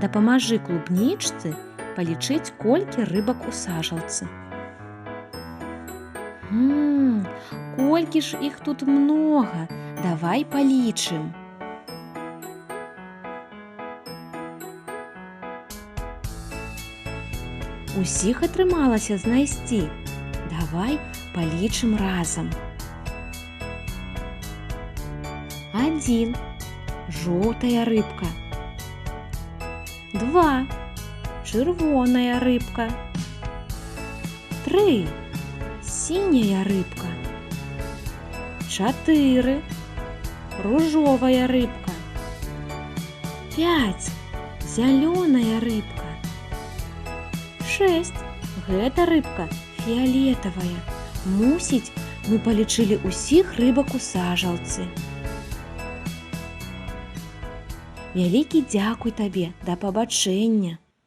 Дапамажы клубнічцы палічыць, колькі рыбак у сажалцы. Колькі ж іх тут многа, давай палічым. Усіх атрымалася знайсці. Давай палічым разам. 1. Жоўтая рыбка. 2. Чырвоная рыбка. 3. Сіняя рыбка. 4. Ружовая рыбка. 5. Зялёная рыбка. 6. Гэта рыбка фіялетавая. Мусіць, мы палічылі ўсіх рыбак у сажалцы. Вялікі дзякуй табе, да пабачэння!